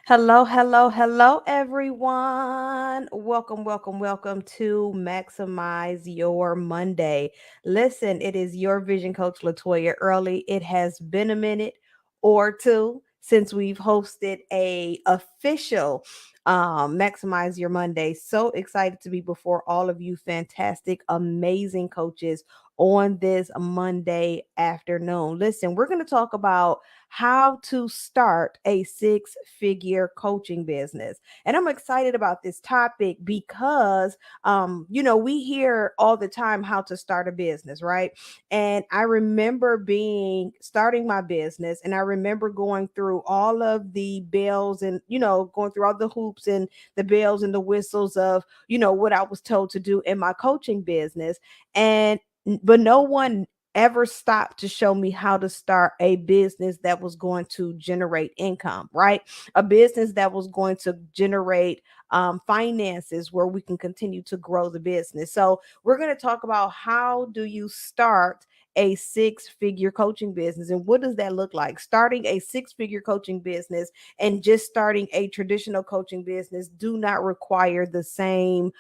Hello, hello, hello, everyone. Welcome to Maximize Your Monday. Listen, it is your vision coach, Latoya Early. It has been a minute or two since we've hosted a official Maximize Your Monday. So excited to be before all of you fantastic, amazing coaches on this Monday afternoon. Listen, we're going to talk about how to start a six-figure coaching business. And I'm excited about this topic because we hear all the time how to start a business, right? And I remember being starting my business, and I remember going through all of the bells and going through all the hoops and the bells and the whistles of what I was told to do in my coaching business. And but no one ever stopped to show me how to start a business that was going to generate income, right? A business that was going to generate finances where we can continue to grow the business. So we're going to talk about how do you start a six-figure coaching business and what does that look like? Starting a six-figure coaching business and just starting a traditional coaching business do not require the same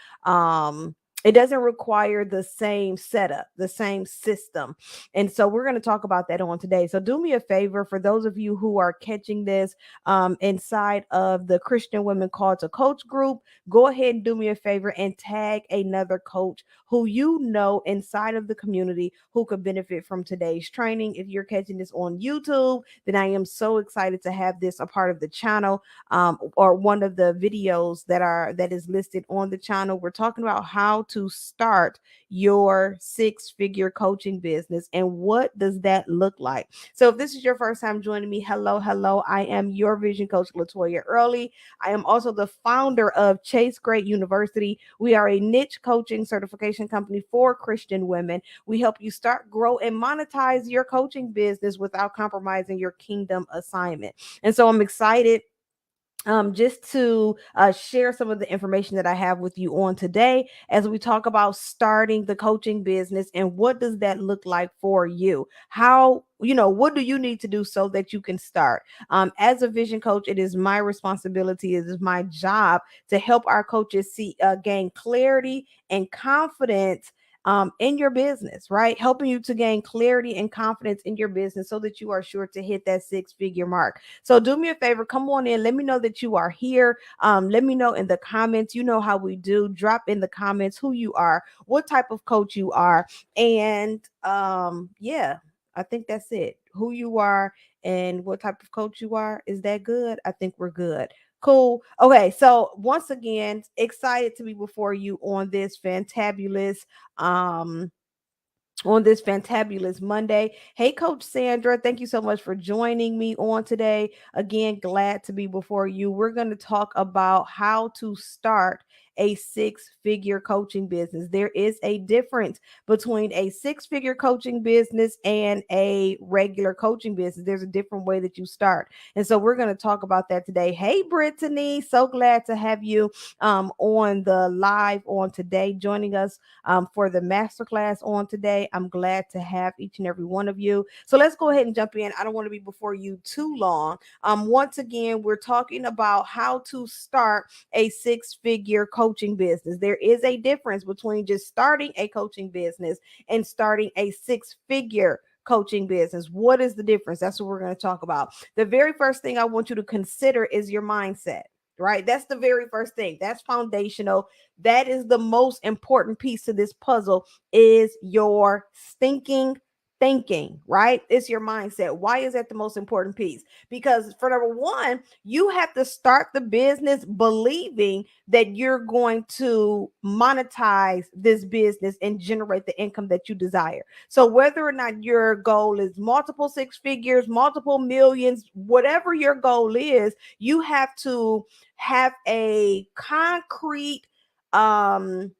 it doesn't require the same setup, the same system. And so we're going to talk about that on today. So do me a favor for those of you who are catching this inside of the Christian Women Called to Coach group, go ahead and do me a favor and tag another coach who you know inside of the community who could benefit from today's training. If you're catching this on YouTube, then I am so excited to have this a part of the channel or one of the videos that is listed on the channel. We're talking about how to start your six-figure coaching business and what does that look like. So if this is your first time joining me, hello, I am your vision coach, Latoya Early. I am also the founder of Chase Great University. We are a niche coaching certification company for Christian women. We help you start, grow, and monetize your coaching business without compromising your kingdom assignment. And so I'm excited just to share some of the information that I have with you on today as we talk about starting the coaching business and what does that look like for you? How, what do you need to do so that you can start? As a vision coach, it is my responsibility, it is my job to help our coaches gain clarity and confidence in your business, right? Helping you to gain clarity and confidence in your business so that you are sure to hit that six-figure mark. So do me a favor, come on in. Let me know that you are here. Let me know in the comments. You know how we do. Drop in the comments who you are, what type of coach you are. And yeah, I think that's it. who you are and what type of coach you are. Is that good? I think we're good. Cool. Okay, so once again, excited to be before you um on this fantabulous Monday. Hey, Coach Sandra, thank you so much for joining me on today. Again, glad to be before you. We're going to talk about how to start a six-figure coaching business. There is a difference between a six-figure coaching business and a regular coaching business. There's a different way that you start. And so we're going to talk about that today. Hey, Brittany, so glad to have you on the live on today, joining us for the masterclass on today. I'm glad to have each and every one of you. So let's go ahead and jump in. I don't want to be before you too long. Once again, we're talking about how to start a six-figure coaching business. There is a difference between just starting a coaching business and starting a six-figure coaching business. What is the difference? That's what we're going to talk about. The very first thing I want you to consider is your mindset. Right? That's the very first thing. That's foundational. That is the most important piece to this puzzle is your stinking thinking, right? It's your mindset. Why is that the most important piece? Because for number one, you have to start the business believing that you're going to monetize this business and generate the income that you desire. So whether or not your goal is multiple six figures, multiple millions, whatever your goal is, you have to have a concrete um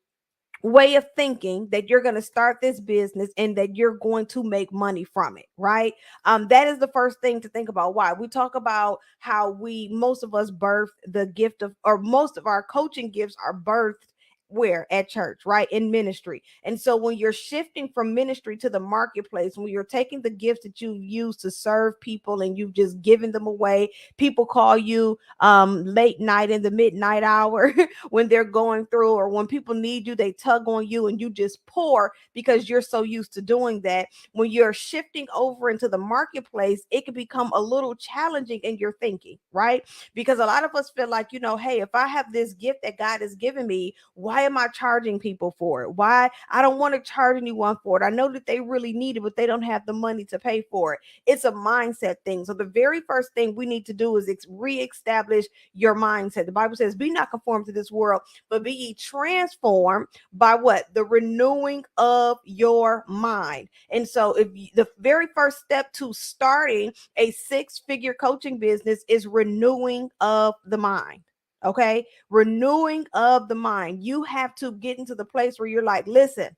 way of thinking that you're going to start this business and that you're going to make money from it, right? That is the first thing to think about. Why we talk about how most of us birth the gift of, or most of our coaching gifts are birthed where at church, right? In ministry. And so when you're shifting from ministry to the marketplace, when you're taking the gifts that you use to serve people and you've just given them away, people call you late night in the midnight hour when they're going through, or when people need you, they tug on you and you just pour because you're so used to doing that. When you're shifting over into the marketplace, it can become a little challenging in your thinking, right? Because a lot of us feel like, hey, if I have this gift that God has given me, why am I charging people for it? Why? I don't want to charge anyone for it. I know that they really need it, but they don't have the money to pay for it. It's a mindset thing. So the very first thing we need to do is reestablish your mindset. The Bible says, be not conformed to this world, but be ye transformed by what? The renewing of your mind. And so the very first step to starting a six-figure coaching business is renewing of the mind. Okay, renewing of the mind. You have to get into the place where you're like, listen,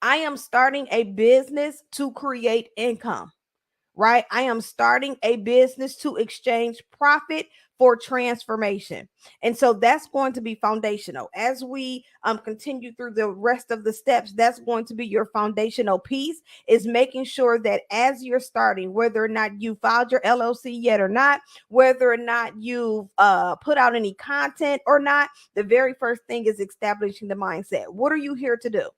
I am starting a business to create income, right? I am starting a business to exchange profit for transformation. And so that's going to be foundational. As we continue through the rest of the steps, that's going to be your foundational piece, is making sure that as you're starting, whether or not you filed your LLC yet or not, whether or not you've put out any content or not, the very first thing is establishing the mindset. What are you here to do?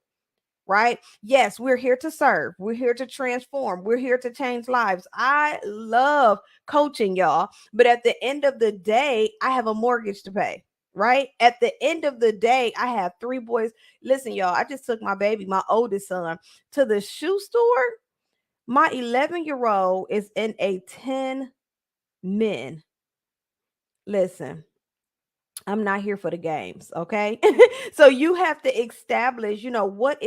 Right? Yes, we're here to serve. We're here to transform. We're here to change lives. I love coaching, y'all. But at the end of the day, I have a mortgage to pay. Right? At the end of the day, I have three boys. Listen, y'all, I just took my baby, my oldest son, to the shoe store. My 11-year-old is in a 10 men. Listen, I'm not here for the games, okay? So you have to establish, what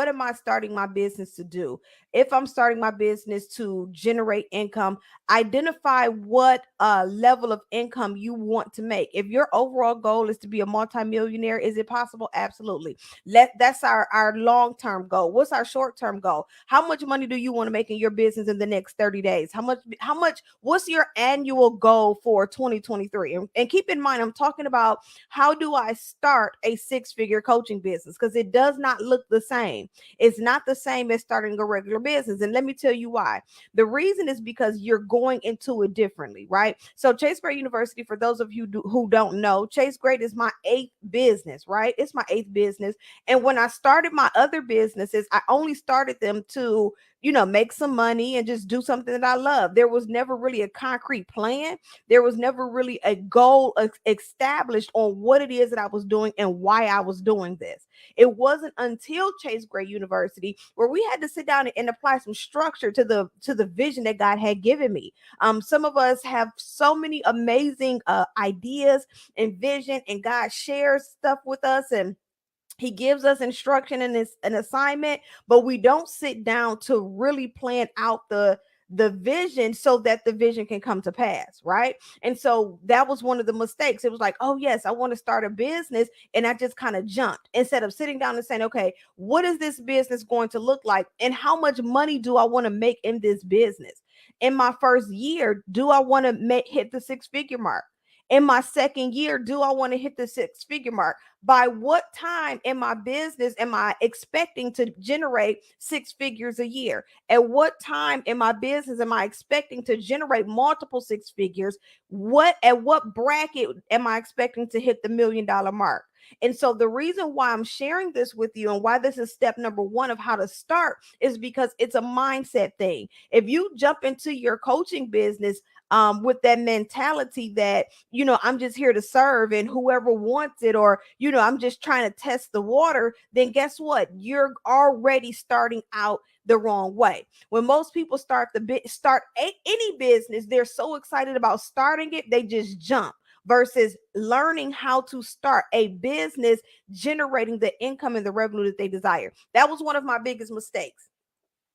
am I starting my business to do? If I'm starting my business to generate income, identify what level of income you want to make. If your overall goal is to be a multimillionaire, is it possible? Absolutely. That's our long-term goal. What's our short-term goal? How much money do you want to make in your business in the next 30 days? How much what's your annual goal for 2023? And keep in mind, I'm talking about how do I start a six-figure coaching business, because it does not look the same. It's not the same as starting a regular business. And let me tell you why. The reason is because you're going into it differently, right? So Chase Gray University, for those of you who don't know, Chase Gray is my eighth business, right? It's my eighth business. And when I started my other businesses, I only started them to make some money and just do something that I love. There was never really a concrete plan. There was never really a goal established on what it is that I was doing and why I was doing this. It wasn't until Chase Gray University where we had to sit down and apply some structure to the vision that God had given me. Some of us have so many amazing ideas and vision, and God shares stuff with us, and he gives us instruction and this an assignment, but we don't sit down to really plan out the vision so that the vision can come to pass, right? And so that was one of the mistakes. It was like, oh yes, I want to start a business, and I just kind of jumped instead of sitting down and saying, okay, what is this business going to look like, and how much money do I want to make in this business? In my first year, do I want to hit the six-figure mark? In my second year, do I want to hit the six-figure mark? By what time in my business am I expecting to generate six figures a year? At what time in my business am I expecting to generate multiple six figures? At what bracket am I expecting to hit the $1 million mark? And so the reason why I'm sharing this with you and why this is step number one of how to start is because it's a mindset thing. If you jump into your coaching business with that mentality that, I'm just here to serve and whoever wants it, or, I'm just trying to test the water, then guess what? You're already starting out the wrong way. When most people any business, they're so excited about starting it, they just jump versus learning how to start a business generating the income and the revenue that they desire. That was one of my biggest mistakes.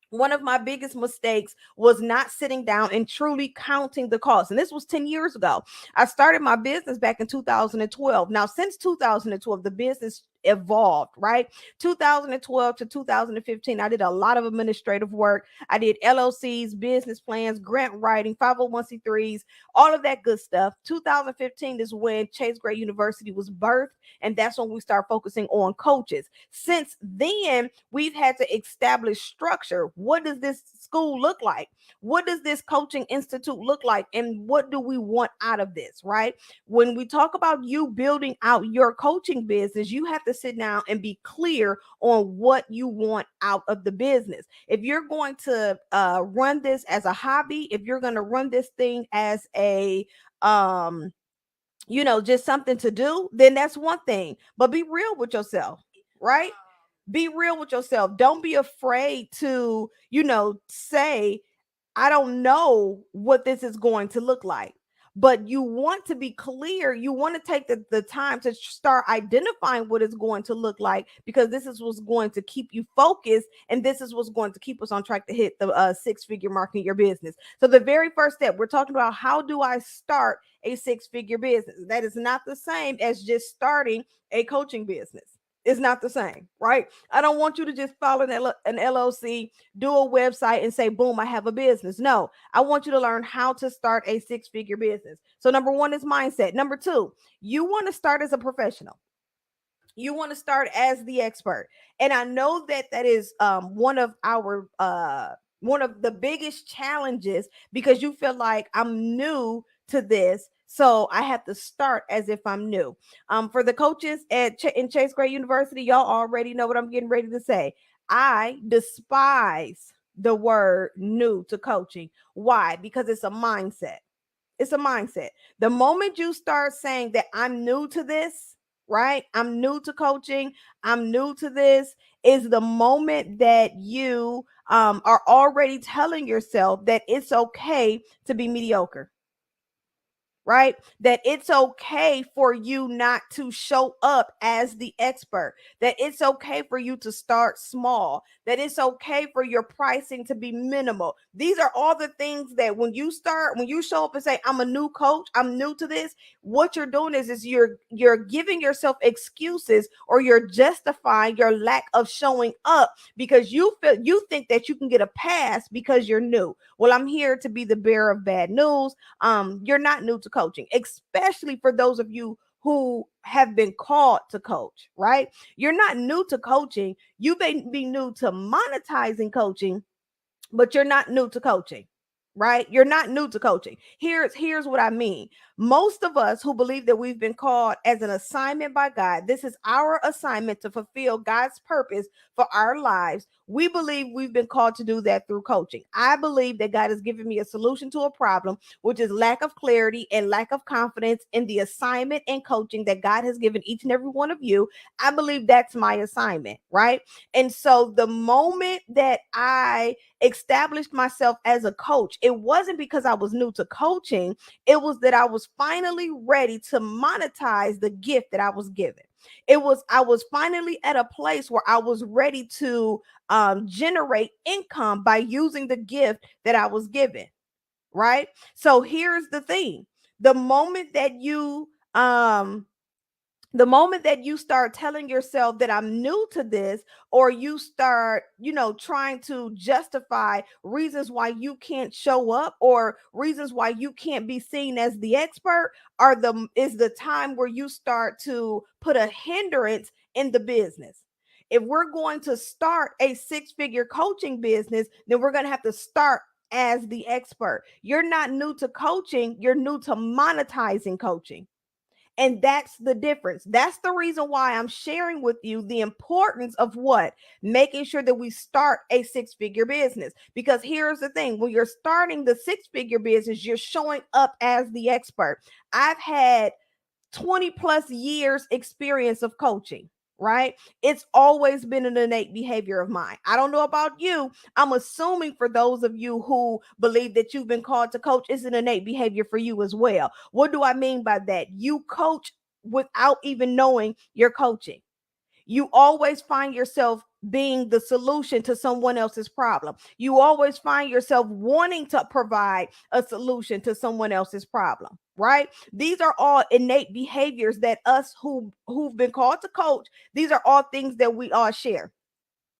One of my biggest mistakes was not sitting down and truly counting the cost. And this was 10 years ago. I started my business back in 2012. Now, since 2012, the business evolved, right? 2012 to 2015, I did a lot of administrative work. I did LLCs, business plans, grant writing, 501c3s, all of that good stuff. 2015 is when Chase Gray University was birthed, and that's when we start focusing on coaches. Since then, we've had to establish structure. What does this school look like? What does this coaching institute look like? And what do we want out of this, right? When we talk about you building out your coaching business, you have to sit down and be clear on what you want out of the business. If you're going to run this as a hobby, if you're going to run this thing as a just something to do, then that's one thing. But be real with yourself, right? Be real with yourself. Don't be afraid to, say, I don't know what this is going to look like. But you want to be clear. You want to take the time to start identifying what it's going to look like, because this is what's going to keep you focused. And this is what's going to keep us on track to hit the six-figure mark in your business. So the very first step, we're talking about how do I start a six-figure business? That is not the same as just starting a coaching business. It's not the same, right? I don't want you to just follow an LLC, do a website, and say, boom, I have a business. No, I want you to learn how to start a six-figure business. So number one is mindset. Number two, you want to start as a professional. You want to start as the expert. And I know that that is one of the biggest challenges, because you feel like I'm new to this, so I have to start as if I'm new. For the coaches in Chase Gray University, y'all already know what I'm getting ready to say. I despise the word new to coaching. Why? Because it's a mindset. It's a mindset. The moment you start saying that I'm new to this, right? I'm new to coaching, I'm new to this, is the moment that you are already telling yourself that it's okay to be mediocre, right? That it's okay for you not to show up as the expert, that it's okay for you to start small, that it's okay for your pricing to be minimal. These are all the things that when you show up and say, I'm a new coach, I'm new to this, what you're doing is you're giving yourself excuses, or you're justifying your lack of showing up because you think that you can get a pass because you're new. Well, I'm here to be the bearer of bad news. You're not new to coaching, especially for those of you who have been called to coach, right? You're not new to coaching. You may be new to monetizing coaching, but you're not new to coaching, right? You're not new to coaching. Here's what I mean. Most of us who believe that we've been called as an assignment by God, this is our assignment to fulfill God's purpose for our lives. We believe we've been called to do that through coaching. I believe that God has given me a solution to a problem, which is lack of clarity and lack of confidence in the assignment and coaching that God has given each and every one of you. I believe that's my assignment, right? And so the moment that I established myself as a coach, it wasn't because I was new to coaching, it was that I was finally ready to monetize the gift that I was given. I was finally at a place where I was ready to generate income by using the gift that I was given, right? So here's the thing. The moment that you um the moment that you start telling yourself that I'm new to this, or you start, trying to justify reasons why you can't show up or reasons why you can't be seen as the expert, is the time where you start to put a hindrance in the business. If we're going to start a six-figure coaching business, then we're going to have to start as the expert. You're not new to coaching, you're new to monetizing coaching. And that's the difference. That's the reason why I'm sharing with you the importance of what? Making sure that we start a six-figure business. Because here's the thing, when you're starting the six-figure business, you're showing up as the expert. I've had 20 plus years experience of coaching, right? It's always been an innate behavior of mine. I don't know about you. I'm assuming for those of you who believe that you've been called to coach, it's an innate behavior for you as well. What do I mean by that? You coach without even knowing you're coaching. You always find yourself being the solution to someone else's problem. You always find yourself wanting to provide a solution to someone else's problem, right? These are all innate behaviors that us who've been called to coach, these are all things that we all share.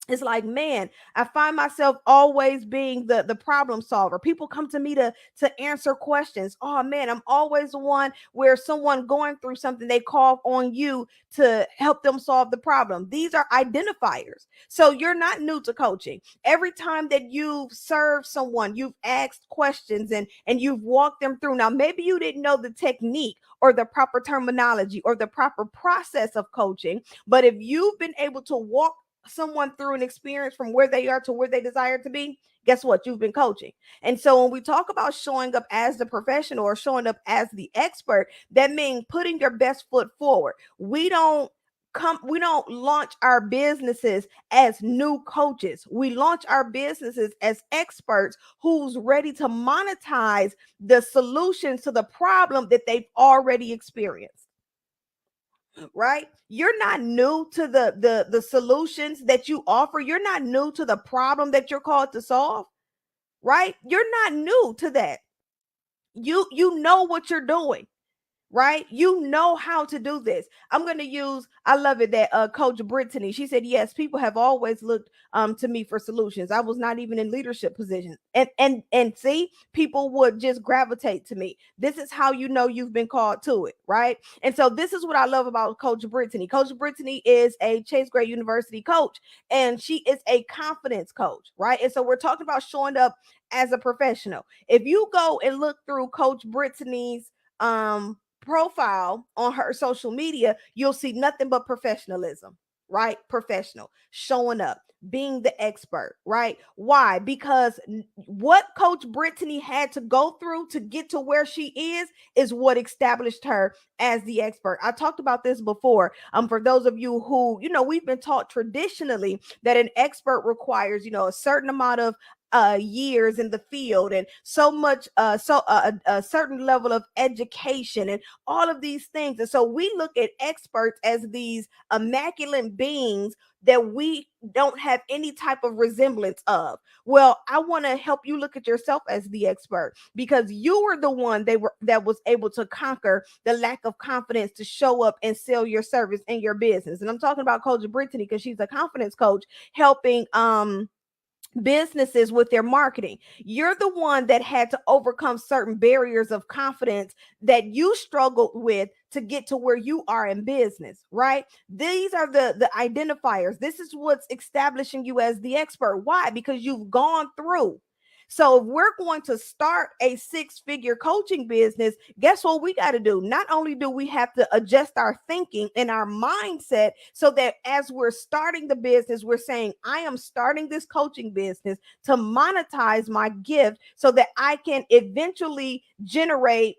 It's like, man, I find myself always being the problem solver. People come to me to answer questions. Oh man, I'm always the one where someone going through something, they call on you to help them solve the problem. These are identifiers. So you're not new to coaching. Every time that you've served someone, you've asked questions and you've walked them through. Now maybe you didn't know the technique or the proper terminology or the proper process of coaching, but if you've been able to walk someone through an experience from where they are to where they desire to be, guess what? You've been coaching. And so when we talk about showing up as the professional or showing up as the expert, that means putting your best foot forward. We don't launch our businesses as new coaches. We launch our businesses as experts who's ready to monetize the solutions to the problem that they've already experienced, right? You're not new to the solutions that you offer. You're not new to the problem that you're called to solve, right? You're not new to that. You know what you're doing, right? You know how to do this. I'm going to use, I love it that Coach Brittany, she said, yes, people have always looked to me for solutions. I was not even in leadership positions. And see, people would just gravitate to me. This is how you know you've been called to it, right? And so this is what I love about Coach Brittany. Coach Brittany is a Chase Gray University coach, and she is a confidence coach, right? And so we're talking about showing up as a professional. If you go and look through Coach Brittany's profile on her social media, you'll see nothing but professionalism, right? Professional, showing up, being the expert, right? Why? Because what Coach Brittany had to go through to get to where she is what established her as the expert. I talked about this before. For those of you who, we've been taught traditionally that an expert requires, a certain amount of years in the field and so much a certain level of education and all of these things. And so we look at experts as these immaculate beings that we don't have any type of resemblance of. Well, I want to help you look at yourself as the expert, because you were the one that was able to conquer the lack of confidence to show up and sell your service and your business. And I'm talking about Coach Brittany because she's a confidence coach helping businesses with their marketing. You're the one that had to overcome certain barriers of confidence that you struggled with to get to where you are in business, right? These are the identifiers. This is what's establishing you as the expert. Why? Because you've gone through. So if we're going to start a six-figure coaching business, guess what we got to do? Not only do we have to adjust our thinking and our mindset so that as we're starting the business, we're saying, I am starting this coaching business to monetize my gift so that I can eventually generate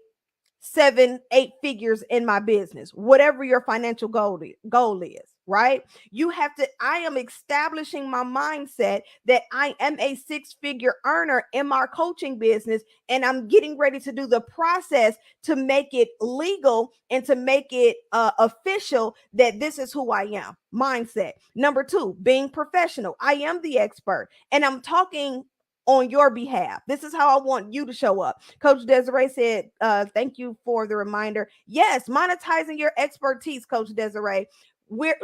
seven, eight figures in my business, whatever your financial goal is, right? You have to, I am establishing my mindset that I am a six-figure earner in my coaching business, and I'm getting ready to do the process to make it legal and to make it official that this is who I am. Mindset. Number two, being professional. I am the expert, and I'm talking on your behalf. This is how I want you to show up. Coach Desiree said, thank you for the reminder. Yes, monetizing your expertise, Coach Desiree.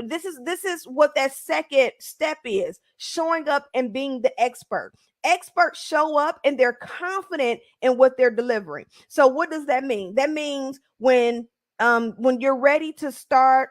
This is what that second step is: showing up and being the expert. Experts show up and they're confident in what they're delivering. So what does that mean? That means when you're ready to start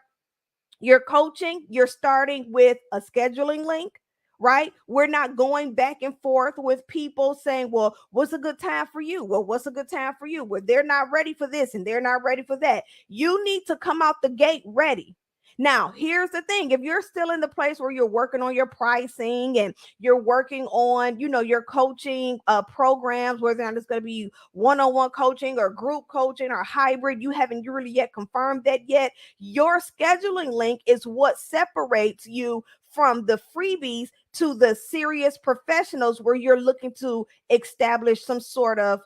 your coaching, you're starting with a scheduling link, right? We're not going back and forth with people saying, well, what's a good time for you? Well, what's a good time for you? Well, they're not ready for this and they're not ready for that. You need to come out the gate ready. Now, here's the thing. If you're still in the place where you're working on your pricing and you're working on, your coaching programs, whether or not it's going to be one-on-one coaching or group coaching or hybrid, you haven't really yet confirmed that yet. Your scheduling link is what separates you from the freebies to the serious professionals where you're looking to establish some sort of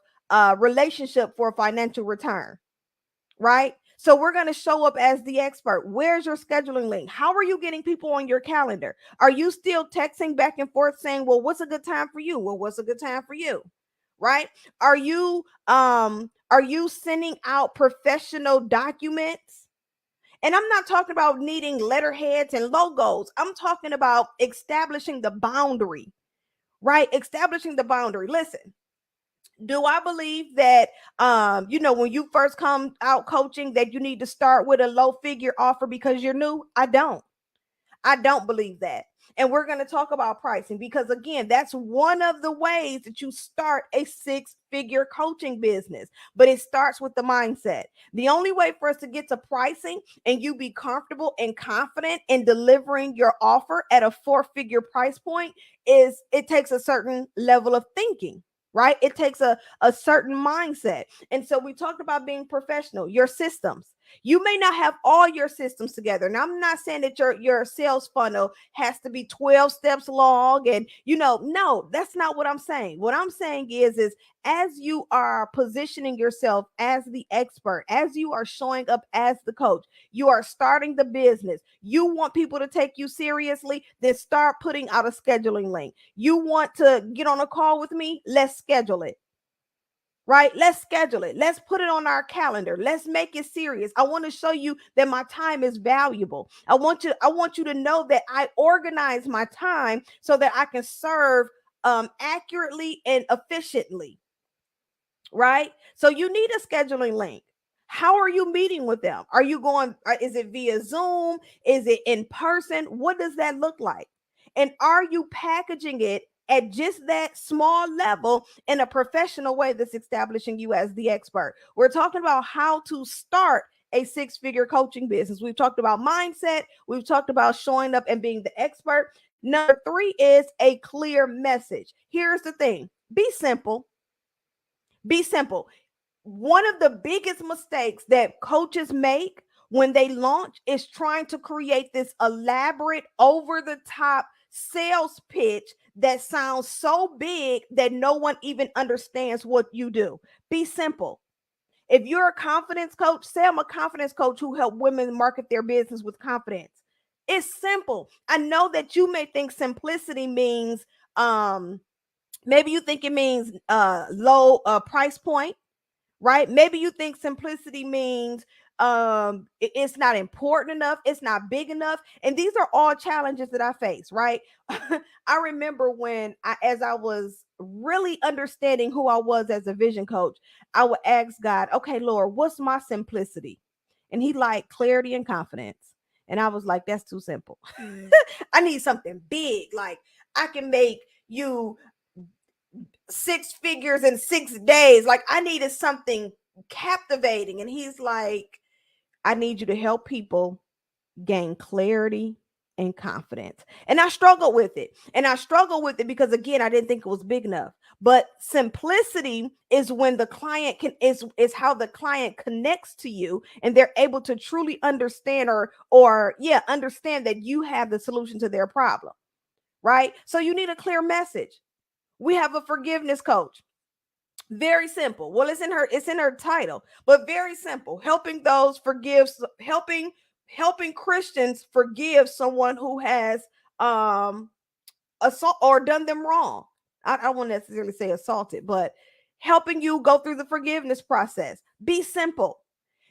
relationship for financial return, right? So we're going to show up as the expert. Where's your scheduling link? How are you getting people on your calendar? Are you still texting back and forth saying, well, what's a good time for you? Well, what's a good time for you? Right? Are you sending out professional documents? And I'm not talking about needing letterheads and logos. I'm talking about establishing the boundary, right? Establishing the boundary. Listen, do I believe that when you first come out coaching that you need to start with a low figure offer because you're new? I don't believe that. And we're going to talk about pricing because, again, that's one of the ways that you start a six-figure coaching business. But it starts with the mindset. The only way for us to get to pricing and you be comfortable and confident in delivering your offer at a four-figure price point is it takes a certain level of thinking. Right? It takes a certain mindset. And so we talked about being professional, your systems. You may not have all your systems together. Now, I'm not saying that your sales funnel has to be 12 steps long and no, that's not what I'm saying. What I'm saying is as you are positioning yourself as the expert, as you are showing up as the coach, you are starting the business. You want people to take you seriously, then start putting out a scheduling link. You want to get on a call with me? Let's schedule it. Right? Let's schedule it. Let's put it on our calendar. Let's make it serious. I want to show you that my time is valuable. I want you to know that I organize my time so that I can serve accurately and efficiently, right? So you need a scheduling link. How are you meeting with them? Are you going, is it via Zoom? Is it in person? What does that look like? And are you packaging it at just that small level in a professional way that's establishing you as the expert? We're talking about how to start a six-figure coaching business. We've talked about mindset. We've talked about showing up and being the expert. Number three is a clear message. Here's the thing. Be simple. Be simple. One of the biggest mistakes that coaches make when they launch is trying to create this elaborate, over the top sales pitch that sounds so big that no one even understands what you do. Be simple. If you're a confidence coach, say I'm a confidence coach who help women market their business with confidence. It's simple. I know that you may think simplicity means maybe you think it means low price point, right? Maybe you think simplicity means it's not important enough, it's not big enough. And these are all challenges that I face, right? I remember when as I was really understanding who I was as a vision coach, I would ask God, okay, Lord, what's my simplicity? And he like clarity and confidence. And I was like, that's too simple. I need something big. Like I can make you six figures in 6 days. Like, I needed something captivating. And he's like, I need you to help people gain clarity and confidence. And I struggled with it. And I struggled with it because, again, I didn't think it was big enough. But simplicity is when the client is how the client connects to you, and they're able to truly understand, or yeah, understand that you have the solution to their problem, right? So you need a clear message. We have a forgiveness coach. Very simple. Well, it's in her title, but very simple. Helping Christians forgive someone who has um assault or done them wrong. I won't necessarily say assaulted, but helping you go through the forgiveness process. Be simple.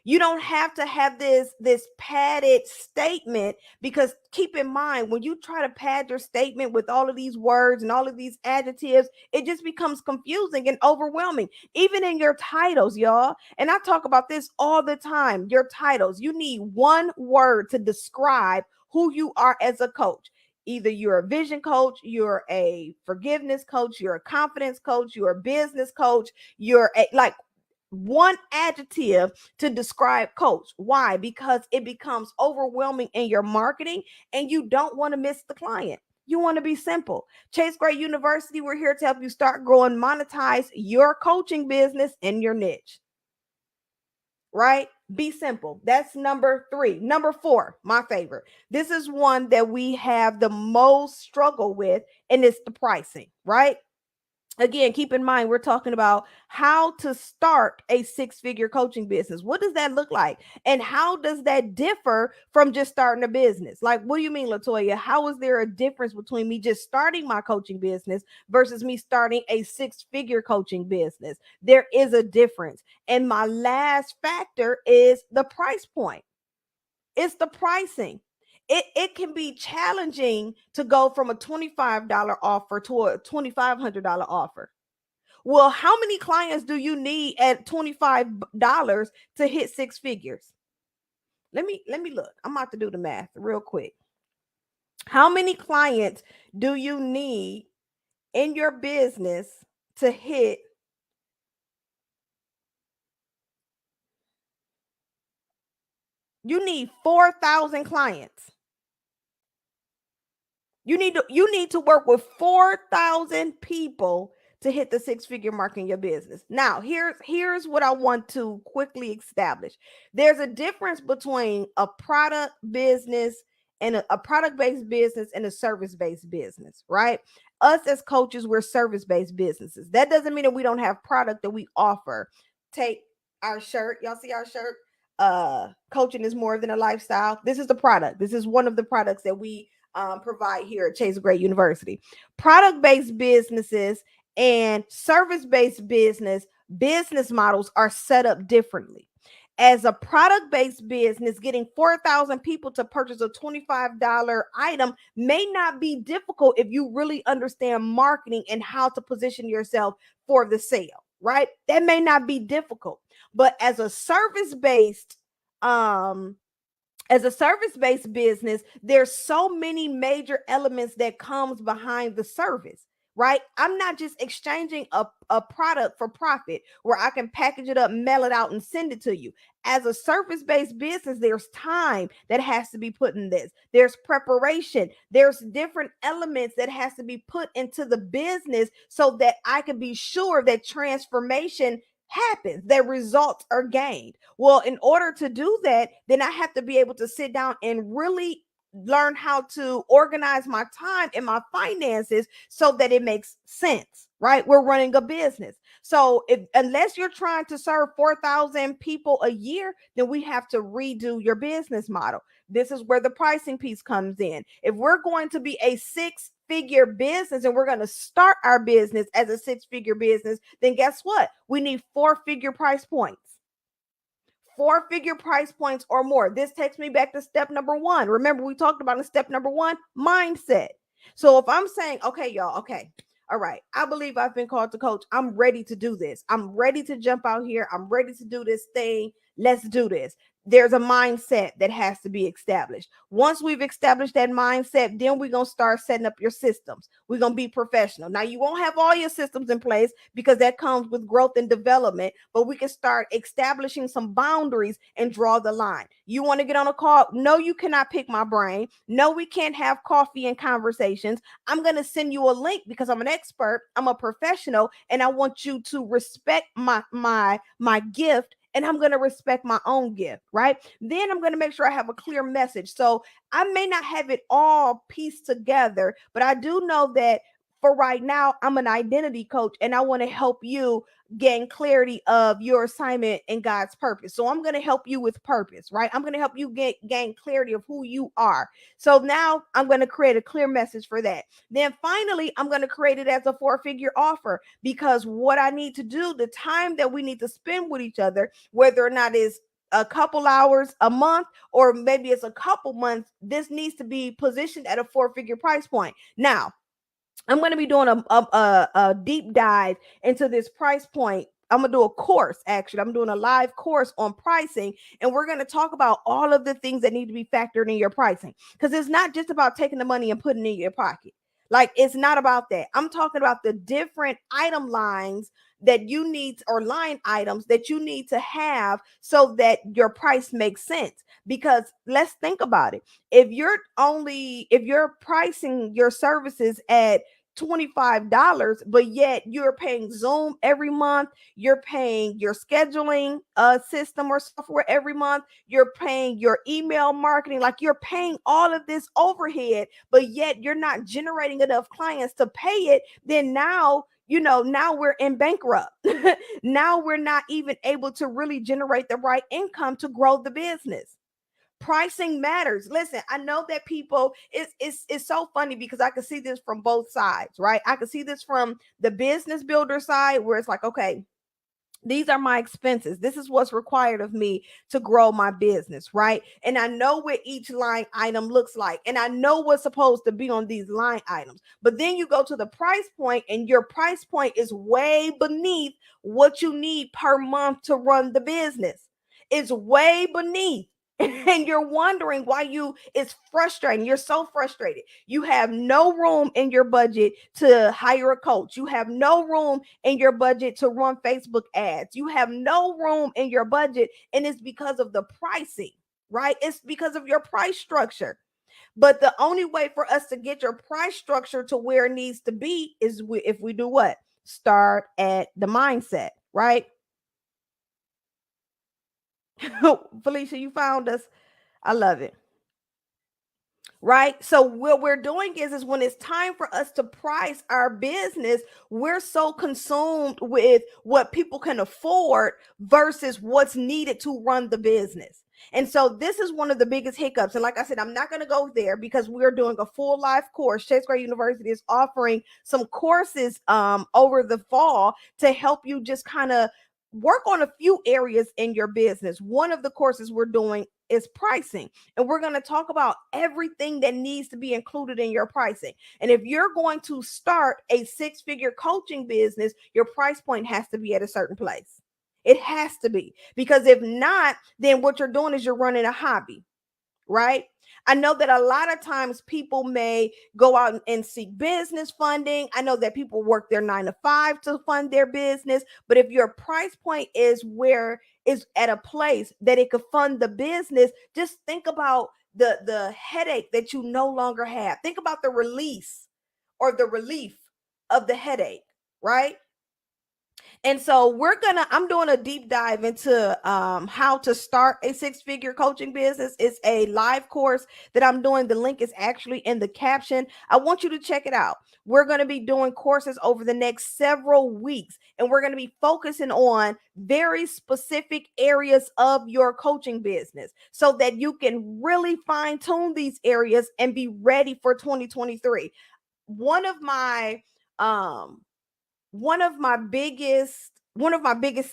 You don't have to have this padded statement, because keep in mind, when you try to pad your statement with all of these words and all of these adjectives, it just becomes confusing and overwhelming. Even in your titles, y'all. And I talk about this all the time. Your titles, you need one word to describe who you are as a coach. Either you're a vision coach, you're a forgiveness coach, you're a confidence coach, you're a business coach, you're a, like, one adjective to describe coach. Why? Because it becomes overwhelming in your marketing, and you don't want to miss the client. You want to be simple. Chase Gray University, we're here to help you start growing, monetize your coaching business in your niche. Right? Be simple. That's number 3. Number 4, my favorite. This is one that we have the most struggle with, and it's the pricing, right? Again, keep in mind, we're talking about how to start a 6-figure coaching business. What does that look like? And how does that differ from just starting a business? Like, what do you mean, Latoya? How is there a difference between me just starting my coaching business versus me starting a 6-figure coaching business? There is a difference. And my last factor is the price point. It's the pricing. It can be challenging to go from a $25 offer to a $2,500 offer. Well, how many clients do you need at $25 to hit 6 figures? Let me look. I'm about to do the math real quick. How many clients do you need in your business to hit? You need 4,000 clients. You need to work with 4,000 people to hit the 6-figure mark in your business. Now, here's what I want to quickly establish. There's a difference between a product business and a product-based business and a service-based business, right? Us as coaches, we're service-based businesses. That doesn't mean that we don't have product that we offer. Take our shirt. Y'all see our shirt? Coaching is more than a lifestyle. This is the product. This is one of the products that we provide here at Chase Gray University. Product-based businesses and service-based business models are set up differently. As a product-based business, getting 4,000 people to purchase a $25 item may not be difficult if you really understand marketing and how to position yourself for the sale, right? That may not be difficult. But um as a service-based business, there's so many major elements that comes behind the service, right? I'm not just exchanging a product for profit where I can package it up, mail it out, and send it to you. As a service-based business, there's time that has to be put in this. There's preparation. There's different elements that has to be put into the business so that I can be sure that transformation happens, that results are gained. Well, in order to do that, then I have to be able to sit down and really learn how to organize my time and my finances so that it makes sense, right? We're running a business. So if unless you're trying to serve 4,000 people a year, then we have to redo your business model. This is where the pricing piece comes in. If we're going to be a 6-figure business and we're going to start our business as a 6-figure business, then guess what? We need 4-figure price points. 4-figure price points or more. This takes me back to step number 1. Remember, we talked about in step number 1, mindset. So if I'm saying, okay, y'all, okay, all right, I believe I've been called to coach. I'm ready to do this. I'm ready to jump out here. I'm ready to do this thing. Let's do this. There's a mindset that has to be established. Once we've established that mindset, then we're going to start setting up your systems. We're going to be professional. Now, you won't have all your systems in place because that comes with growth and development, but we can start establishing some boundaries and draw the line. You want to get on a call? No, you cannot pick my brain. No, we can't have coffee and conversations. I'm going to send you a link because I'm an expert, I'm a professional, and I want you to respect my gift, and I'm going to respect my own gift, right? Then I'm going to make sure I have a clear message. So I may not have it all pieced together, but I do know that for right now, I'm an identity coach and I want to help you gain clarity of your assignment and God's purpose. So I'm going to help you with purpose, right? I'm going to help you gain clarity of who you are. So now I'm going to create a clear message for that. Then finally, I'm going to create it as a 4-figure offer, because what I need to do, the time that we need to spend with each other, whether or not it's a couple hours a month or maybe it's a couple months, this needs to be positioned at a 4-figure price point. Now, I'm going to be doing a deep dive into this price point. I'm going to do a course, actually. I'm doing a live course on pricing, and we're going to talk about all of the things that need to be factored in your pricing, because it's not just about taking the money and putting it in your pocket. Like, it's not about that. I'm talking about the different item lines that you need, or line items that you need to have so that your price makes sense. Because let's think about it. If you're pricing your services at $25, but yet you're paying Zoom every month, you're paying your scheduling system or software every month, you're paying your email marketing, like you're paying all of this overhead, but yet you're not generating enough clients to pay it, then now, now we're in bankrupt. Now we're not even able to really generate the right income to grow the business. Pricing matters. Listen, I know that people, it's so funny because I can see this from both sides, right? I can see this from the business builder side, where it's like, okay, these are my expenses. This is what's required of me to grow my business, right? And I know what each line item looks like, and I know what's supposed to be on these line items. But then you go to the price point, and your price point is way beneath what you need per month to run the business. It's way beneath. And you're wondering why it's frustrating. You're so frustrated. You have no room in your budget to hire a coach. You have no room in your budget to run Facebook ads. You have no room in your budget, and it's because of the pricing, right? It's because of your price structure. But the only way for us to get your price structure to where it needs to be is if we do what? Start at the mindset, right? Felicia, you found us. I love it. Right. So what we're doing is when it's time for us to price our business, we're so consumed with what people can afford versus what's needed to run the business. And so this is one of the biggest hiccups. And like I said, I'm not going to go there because we're doing a full live course. Chase Gray University is offering some courses over the fall to help you just kind of work on a few areas in your business. One of the courses we're doing is pricing, and we're going to talk about everything that needs to be included in your pricing. And if you're going to start a 6-figure coaching business, your price point has to be at a certain place. It has to be, because if not, then what you're doing is you're running a hobby, right? I know that a lot of times people may go out and seek business funding. I know that people work their 9 to 5 to fund their business. But if your price point is at a place that it could fund the business, just think about the headache that you no longer have. Think about the release or the relief of the headache, right? And so I'm doing a deep dive into how to start a 6-figure coaching business. It's a live course that I'm doing. The link is actually in the caption. I want you to check it out. We're going to be doing courses over the next several weeks, and we're going to be focusing on very specific areas of your coaching business so that you can really fine tune these areas and be ready for 2023. One of my um one of my biggest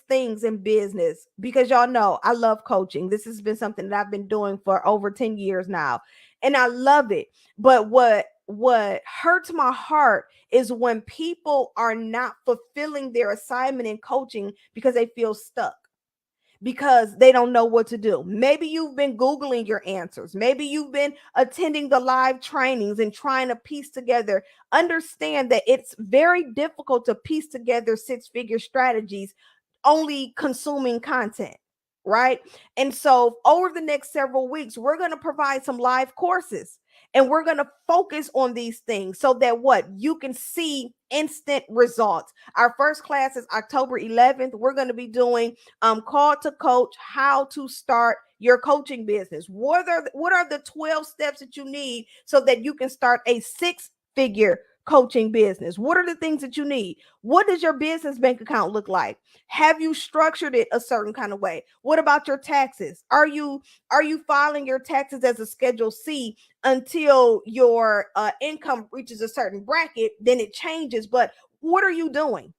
things in business, because y'all know I love coaching. This has been something that I've been doing for over 10 years now, and I love it. But what hurts my heart is when people are not fulfilling their assignment in coaching because they feel stuck. because they don't know what to do. Maybe you've been Googling your answers. Maybe you've been attending the live trainings and trying to piece together. Understand that it's very difficult to piece together six-figure strategies only consuming content, right? And so over the next several weeks, we're going to provide some live courses, and we're going to focus on these things so that what you can see instant results. Our first class is October 11th. We're going to be doing call to coach, how to start your coaching business. What are the 12 steps that you need so that you can start a six-figure coaching business? What are the things that you need? What does your business bank account look like? Have you structured it a certain kind of way? What about your taxes? Are you filing your taxes as a Schedule C until your income reaches a certain bracket? Then it changes. But what are you doing?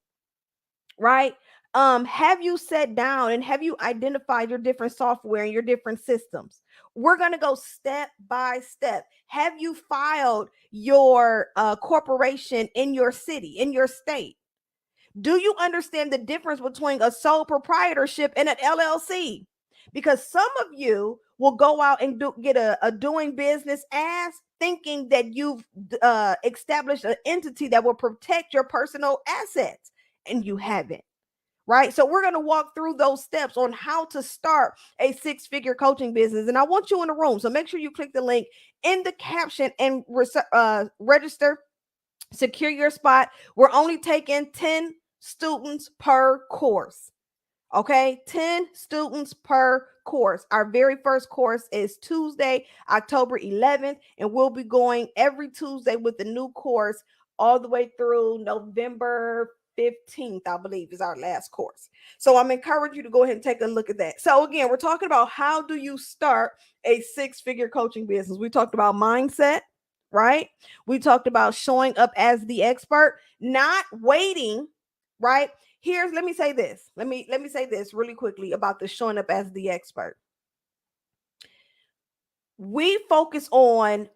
Right? Have you sat down and have you identified your different software and your different systems? We're going to go step by step. Have you filed your corporation in your city, in your state? Do you understand the difference between a sole proprietorship and an LLC? Because some of you will go out and get a doing business as thinking that you've established an entity that will protect your personal assets, and you haven't. Right. So we're going to walk through those steps on how to start a six-figure coaching business. And I want you in the room. So make sure you click the link in the caption and register. Secure your spot. We're only taking 10 students per course. Okay, 10 students per course. Our very first course is Tuesday, October 11th, and we'll be going every Tuesday with the new course all the way through November 15th, I believe, is our last course. So I'm encouraging you to go ahead and take a look at that. So again, we're talking about how do you start a six-figure coaching business. We talked about mindset, right? We talked about showing up as the expert, not waiting, right? Let me say this. Let me say this really quickly about the showing up as the expert. We focus on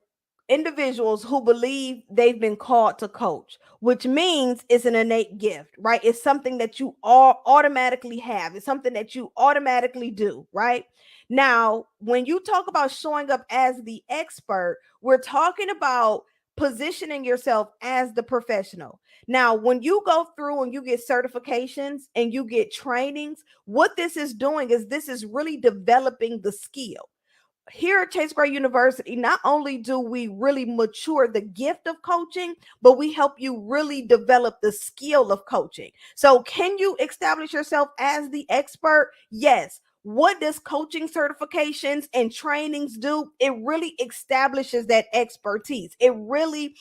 individuals who believe they've been called to coach, which means it's an innate gift, right? It's something that you all automatically have. It's something that you automatically do, right? Now, when you talk about showing up as the expert, we're talking about positioning yourself as the professional. Now, when you go through and you get certifications and you get trainings, what this is doing is this is really developing the skill. Here at Chase Gray University, not only do we really mature the gift of coaching, but we help you really develop the skill of coaching. So, can you establish yourself as the expert? Yes. What does coaching certifications and trainings do? It really establishes that expertise. It really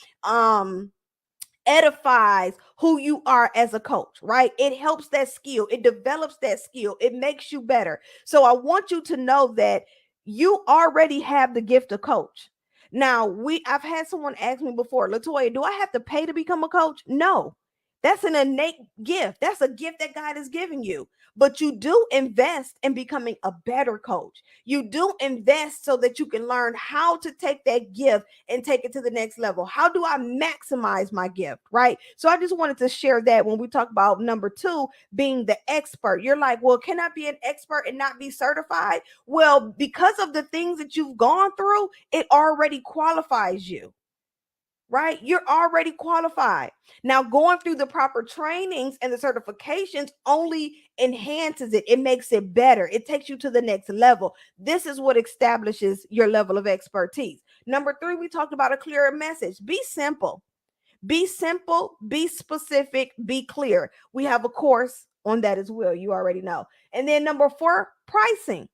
edifies who you are as a coach, right? It helps that skill. It develops that skill. It makes you better. So I want you to know that you already have the gift of coach. Now, I've had someone ask me before, Latoya, do I have to pay to become a coach? No. That's an innate gift. That's a gift that God is giving you. But you do invest in becoming a better coach. You do invest so that you can learn how to take that gift and take it to the next level. How do I maximize my gift, right? So I just wanted to share that when we talk about number two, being the expert. You're like, well, can I be an expert and not be certified? Well, because of the things that you've gone through, it already qualifies you, right? You're already qualified. Now, going through the proper trainings and the certifications only enhances it. It makes it better. It takes you to the next level. This is what establishes your level of expertise. Number three, we talked about a clearer message. Be simple. Be simple, be specific, be clear. We have a course on that as well. You already know. And then number four, pricing.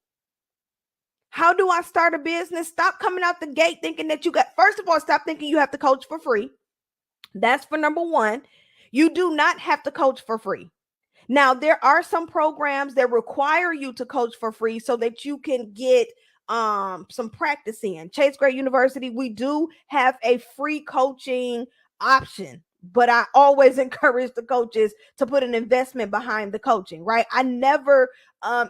How do I start a business? Stop coming out the gate thinking that first of all, stop thinking you have to coach for free. That's for number one. You do not have to coach for free. Now, there are some programs that require you to coach for free so that you can get some practice in. Chase Gray University, we do have a free coaching option, but I always encourage the coaches to put an investment behind the coaching, right? I never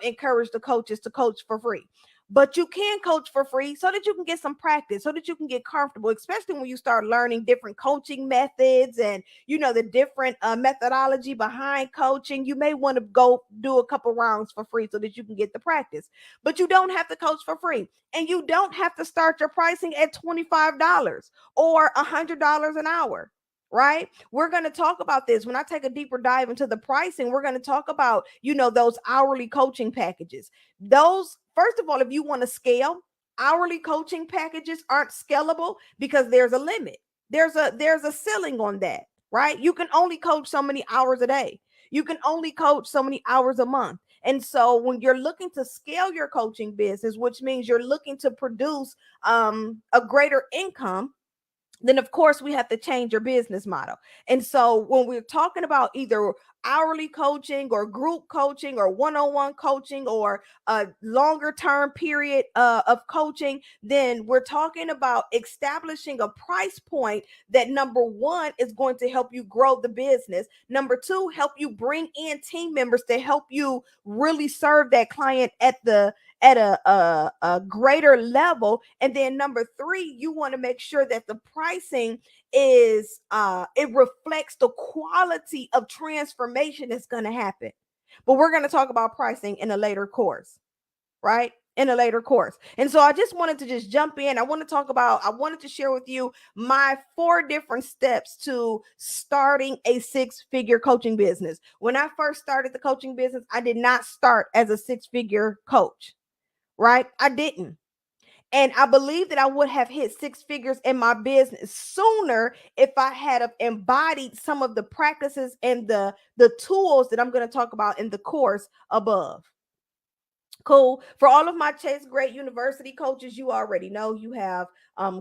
encourage the coaches to coach for free. but you can coach for free so that you can get some practice, so that you can get comfortable, especially when you start learning different coaching methods and the different methodology behind coaching. You may want to go do a couple rounds for free so that you can get the practice, but you don't have to coach for free, and you don't have to start your pricing at $25 or $100 an hour. Right? We're going to talk about this when I take a deeper dive into the pricing. We're going to talk about, those hourly coaching packages. Those, first of all, if you want to scale, hourly coaching packages aren't scalable because there's a limit. There's a ceiling on that, right? You can only coach so many hours a day. You can only coach so many hours a month. And so when you're looking to scale your coaching business, which means you're looking to produce a greater income, then of course we have to change your business model. And so when we're talking about either hourly coaching or group coaching or one-on-one coaching or a longer term period of coaching, then we're talking about establishing a price point that, number one, is going to help you grow the business. Number two, help you bring in team members to help you really serve that client at a greater level. And then number three, you want to make sure that the pricing is it reflects the quality of transformation that's going to happen. But we're going to talk about pricing in a later course, right? In a later course. And so I just wanted to just jump in. I wanted to share with you my 4 different steps to starting a 6-figure coaching business. When I first started the coaching business, I did not start as a 6-figure coach, right? I didn't. And I believe that I would have hit 6 figures in my business sooner if I had embodied some of the practices and the tools that I'm going to talk about in the course above. Cool. For all of my Chase Great University coaches, you already know you have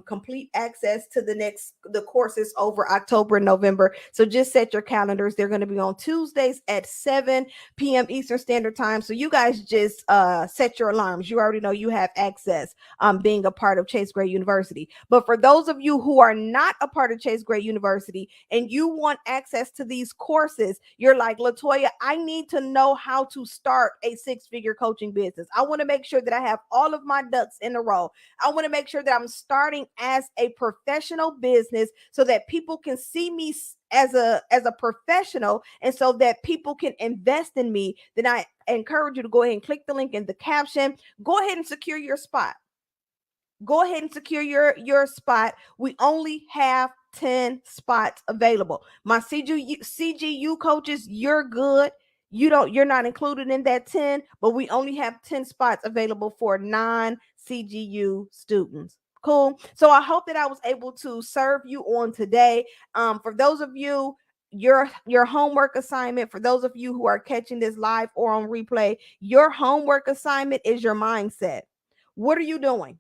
complete access to the courses over October and November. So just set your calendars. They're going to be on Tuesdays at 7 p.m. Eastern Standard Time. So you guys just set your alarms. You already know you have access being a part of Chase Great University. But for those of you who are not a part of Chase Great University and you want access to these courses, you're like, Latoya, I need to know how to start a 6-figure coaching business. I want to make sure that I have all of my ducks in a row. I want to make sure that I'm starting as a professional business so that people can see me as a professional, and so that people can invest in me. Then I encourage you to go ahead and click the link in the caption. Go ahead and secure your spot. Go ahead and secure your spot. We only have 10 spots available. My CGU coaches, you're good. You're not included in that 10, but we only have 10 spots available for non-CGU students. Cool. So I hope that I was able to serve you on today. For those of you, your homework assignment, for those of you who are catching this live or on replay, your homework assignment is your mindset. What are you doing?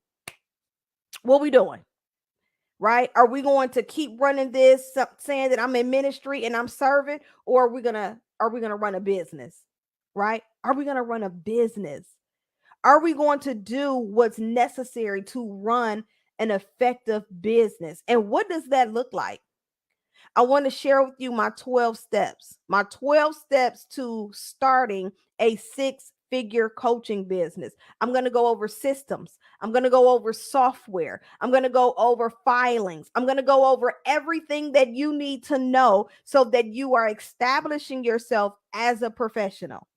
What are we doing? Right? Are we going to keep running this saying that I'm in ministry and I'm serving, or are we gonna run a business? Right? Are we gonna run a business? Are we going to do what's necessary to run an effective business? And what does that look like? I want to share with you my 12 steps, to starting a 6-figure coaching business. I'm going to go over systems. I'm going to go over software. I'm going to go over filings. I'm going to go over everything that you need to know so that you are establishing yourself as a professional.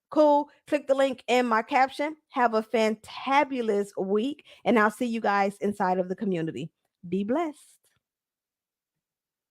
Cool. Click the link in my caption. Have a fantabulous week, and I'll see you guys inside of the community. Be blessed.